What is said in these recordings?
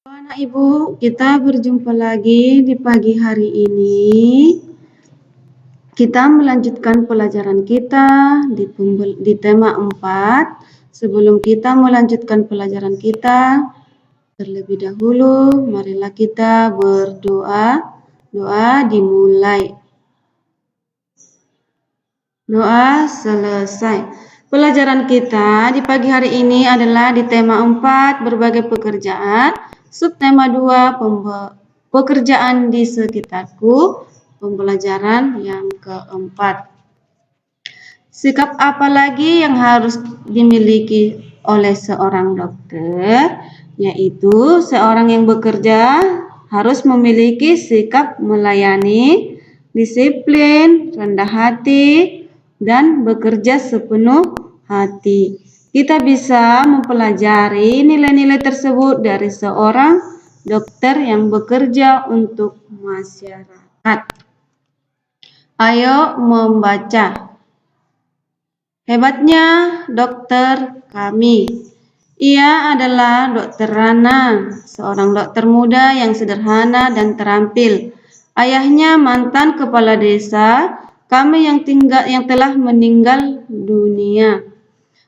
Anak Ibu, kita berjumpa lagi di pagi hari ini. Kita melanjutkan pelajaran kita di tema 4. Sebelum kita melanjutkan pelajaran kita, terlebih dahulu marilah kita berdoa. Doa dimulai. Doa selesai. Pelajaran kita di pagi hari ini adalah di tema 4, berbagai pekerjaan. Subtema 2, pekerjaan di sekitarku. Pembelajaran yang keempat. Sikap apa lagi yang harus dimiliki oleh seorang dokter? Yaitu seorang yang bekerja harus memiliki sikap melayani, disiplin, rendah hati, dan bekerja sepenuh hati. Kita bisa mempelajari nilai-nilai tersebut dari seorang dokter yang bekerja untuk masyarakat. Ayo membaca. Hebatnya dokter kami. Ia adalah Dokter Rana, seorang dokter muda yang sederhana dan terampil. Ayahnya mantan kepala desa kami yang telah meninggal dunia.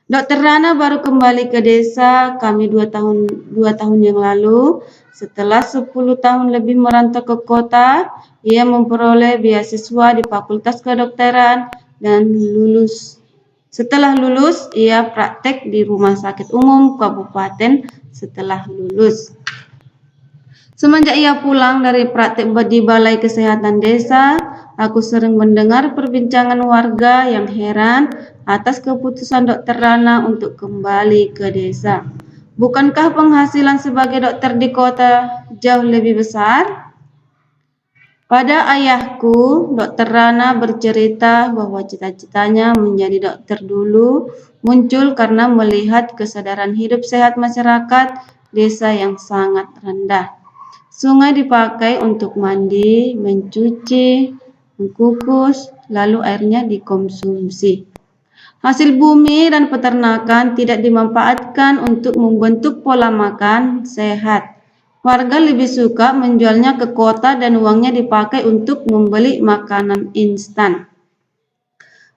Dokter Rana baru kembali ke desa kami 2 tahun yang lalu. Setelah 10 tahun lebih merantau ke kota, ia memperoleh beasiswa di Fakultas Kedokteran dan lulus. Setelah lulus, ia praktek di Rumah Sakit Umum Kabupaten setelah lulus. Semenjak ia pulang dari praktek di Balai Kesehatan Desa, aku sering mendengar perbincangan warga yang heran atas keputusan Dokter Rana untuk kembali ke desa. Bukankah penghasilan sebagai dokter di kota jauh lebih besar? Pada ayahku, Dokter Rana bercerita bahwa cita-citanya menjadi dokter dulu muncul karena melihat kesadaran hidup sehat masyarakat desa yang sangat rendah. Sungai dipakai untuk mandi, mencuci, mengukus, lalu airnya dikonsumsi. Hasil bumi dan peternakan tidak dimanfaatkan untuk membentuk pola makan sehat. Warga lebih suka menjualnya ke kota dan uangnya dipakai untuk membeli makanan instan.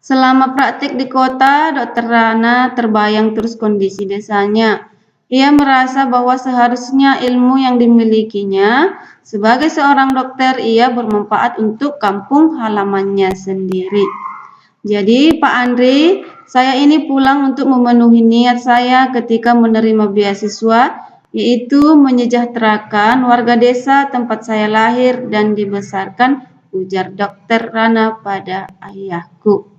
Selama praktik di kota, Dokter Rana terbayang terus kondisi desanya. Ia merasa bahwa seharusnya ilmu yang dimilikinya sebagai seorang dokter ia bermanfaat untuk kampung halamannya sendiri. Jadi Pak Andri, saya ini pulang untuk memenuhi niat saya ketika menerima beasiswa, yaitu menyejahterakan warga desa tempat saya lahir dan dibesarkan, ujar Dokter Rana pada ayahku.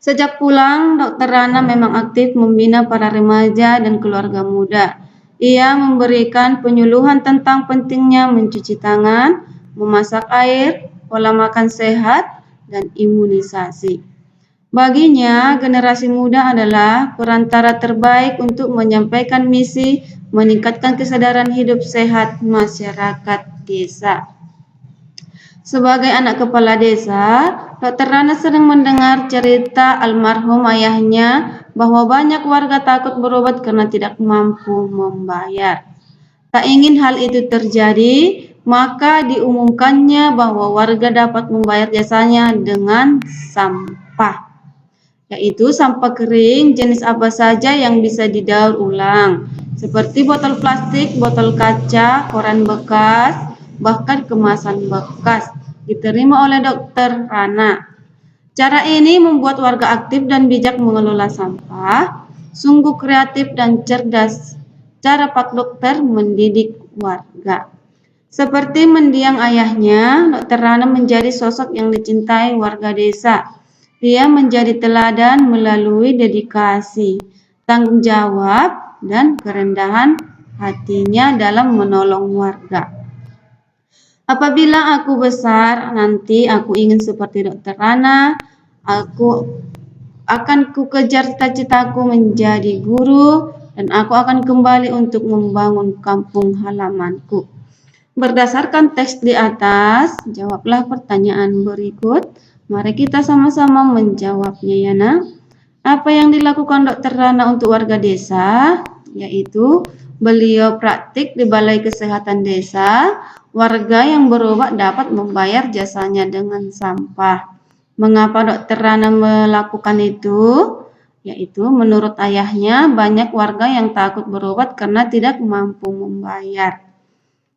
Sejak pulang, Dokter Rana memang aktif membina para remaja dan keluarga muda. Ia memberikan penyuluhan tentang pentingnya mencuci tangan, memasak air, pola makan sehat, dan imunisasi. Baginya, generasi muda adalah perantara terbaik untuk menyampaikan misi meningkatkan kesadaran hidup sehat masyarakat desa. Sebagai anak kepala desa, Dokter Rana sering mendengar cerita almarhum ayahnya bahwa banyak warga takut berobat karena tidak mampu membayar. Tak ingin hal itu terjadi, maka diumumkannya bahwa warga dapat membayar jasanya dengan sampah, yaitu sampah kering jenis apa saja yang bisa didaur ulang, seperti botol plastik, botol kaca, koran bekas, bahkan kemasan bekas, diterima oleh Dokter Rana. Cara ini membuat warga aktif dan bijak mengelola sampah. Sungguh kreatif dan cerdas cara Pak Dokter mendidik warga. Seperti mendiang ayahnya, Dokter Rana menjadi sosok yang dicintai warga desa. Ia menjadi teladan melalui dedikasi, tanggung jawab, dan kerendahan hatinya dalam menolong warga. Apabila aku besar, nanti aku ingin seperti Dokter Rana. Aku akan kejar cita-citaku menjadi guru, dan aku akan kembali untuk membangun kampung halamanku. Berdasarkan teks di atas, jawablah pertanyaan berikut. Mari kita sama-sama menjawabnya ya nak. Apa yang dilakukan Dokter Rana untuk warga desa? Yaitu Beliau praktik di Balai Kesehatan Desa. Warga yang berobat dapat membayar jasanya dengan sampah. Mengapa Dokter Rana melakukan itu? Yaitu menurut ayahnya banyak warga yang takut berobat karena tidak mampu membayar.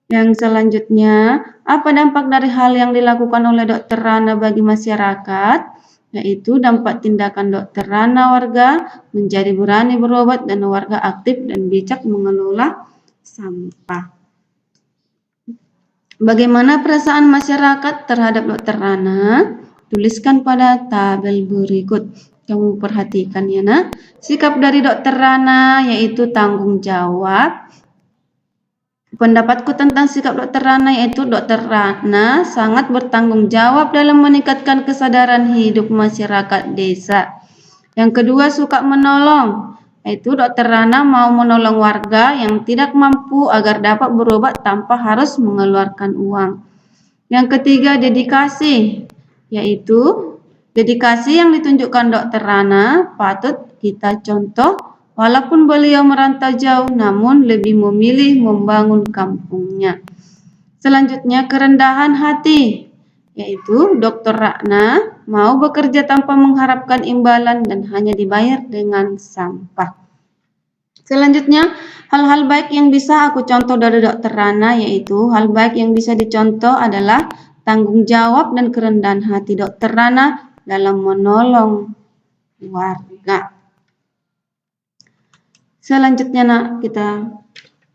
Yang selanjutnya, apa dampak dari hal yang dilakukan oleh Dokter Rana bagi masyarakat? Yaitu dampak tindakan Dokter Rana warga menjadi berani berobat dan warga aktif dan bijak mengelola sampah. Bagaimana perasaan masyarakat terhadap Dokter Rana? Tuliskan pada tabel berikut. Kamu perhatikan ya nak. Sikap dari Dokter Rana yaitu tanggung jawab. Pendapatku tentang sikap Dokter Rana yaitu Dokter Rana sangat bertanggung jawab dalam meningkatkan kesadaran hidup masyarakat desa. Yang kedua, suka menolong. Yaitu Dokter Rana mau menolong warga yang tidak mampu agar dapat berobat tanpa harus mengeluarkan uang. Yang ketiga, dedikasi. Yaitu dedikasi yang ditunjukkan Dokter Rana patut kita contoh. Walaupun beliau merantau jauh, namun lebih memilih membangun kampungnya. Selanjutnya, kerendahan hati. Yaitu Dokter Rana mau bekerja tanpa mengharapkan imbalan dan hanya dibayar dengan sampah. Selanjutnya, hal-hal baik yang bisa aku contoh dari Dokter Rana yaitu hal baik yang bisa dicontoh adalah tanggung jawab dan kerendahan hati Dokter Rana dalam menolong warga. Selanjutnya nak, kita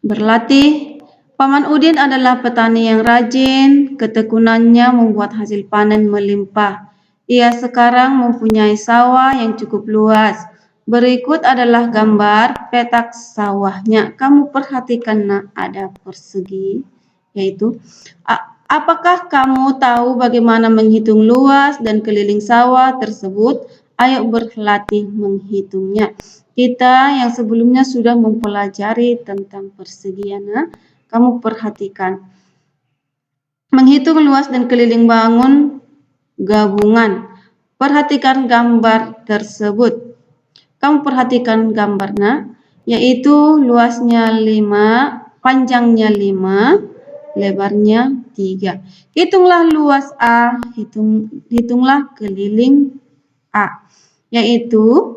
berlatih. Paman Udin adalah petani yang rajin, ketekunannya membuat hasil panen melimpah. Ia sekarang mempunyai sawah yang cukup luas. Berikut adalah gambar petak sawahnya. Kamu perhatikan nak, ada persegi, yaitu apakah kamu tahu bagaimana menghitung luas dan keliling sawah tersebut? Ayo berlatih menghitungnya. Kita yang sebelumnya sudah mempelajari tentang persegian. Kamu perhatikan. Menghitung luas dan keliling bangun gabungan. Perhatikan gambar tersebut. Kamu perhatikan gambarnya, yaitu luasnya 5, panjangnya 5, lebarnya 3. Hitunglah luas A, hitunglah keliling A. Yaitu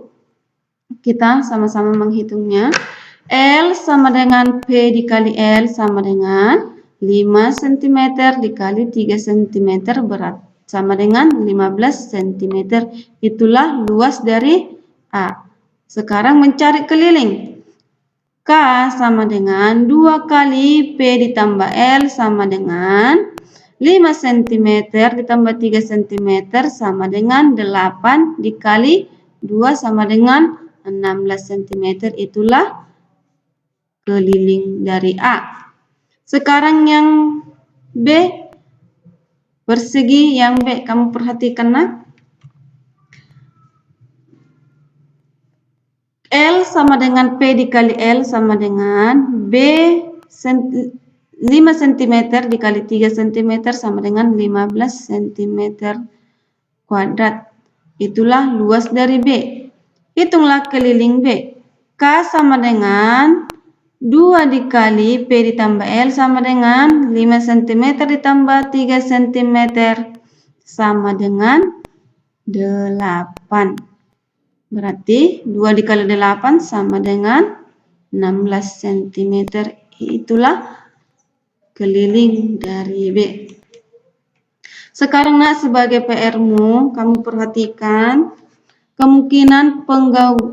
kita sama-sama menghitungnya. L sama dengan P dikali L sama dengan 5 cm dikali 3 cm berat. Sama dengan 15 cm. Itulah luas dari A. Sekarang mencari keliling. K sama dengan 2 kali P ditambah L sama dengan 5 cm ditambah 3 cm sama dengan 8 dikali 2 sama dengan 16 cm. Itulah keliling dari A. Sekarang yang B, persegi yang B, kamu perhatikan nak. L sama dengan P dikali L sama dengan B 5 cm dikali 3 cm sama dengan 15 cm kuadrat. Itulah luas dari B. Hitunglah keliling B. K sama dengan 2 dikali P ditambah L sama dengan 5 cm ditambah 3 cm sama dengan 8. Berarti 2 dikali 8 sama dengan 16 cm. Itulah keliling dari B. Sekarang nak, sebagai PR-mu, kamu perhatikan kemungkinan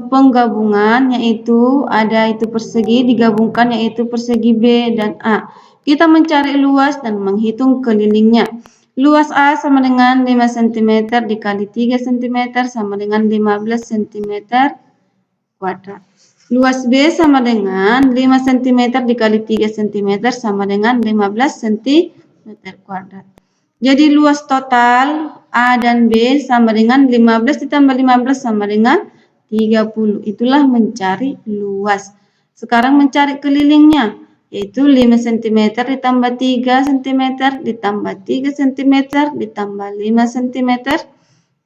penggabungan, yaitu ada itu persegi digabungkan yaitu persegi B dan A. Kita mencari luas dan menghitung kelilingnya. Luas A sama dengan 5 cm dikali 3 cm sama dengan 15 cm kuadrat. Luas B sama dengan 5 cm dikali 3 cm sama dengan 15 cm kuadrat. Jadi luas total A dan B sama dengan 15 ditambah 15 sama dengan 30. Itulah mencari luas. Sekarang mencari kelilingnya, yaitu 5 cm ditambah 3 cm ditambah 3 cm ditambah 5 cm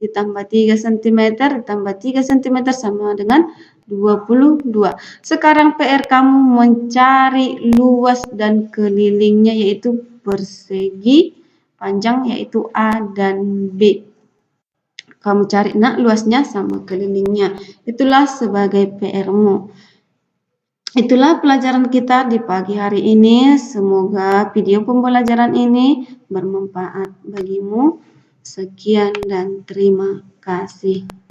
ditambah 3 cm ditambah 3 cm sama dengan 22. Sekarang PR kamu mencari luas dan kelilingnya, yaitu persegi, panjang yaitu A dan B. Kamu cari nak luasnya sama kelilingnya. Itulah sebagai PR-mu. Itulah pelajaran kita di pagi hari ini. Semoga video pembelajaran ini bermanfaat bagimu. Sekian dan terima kasih.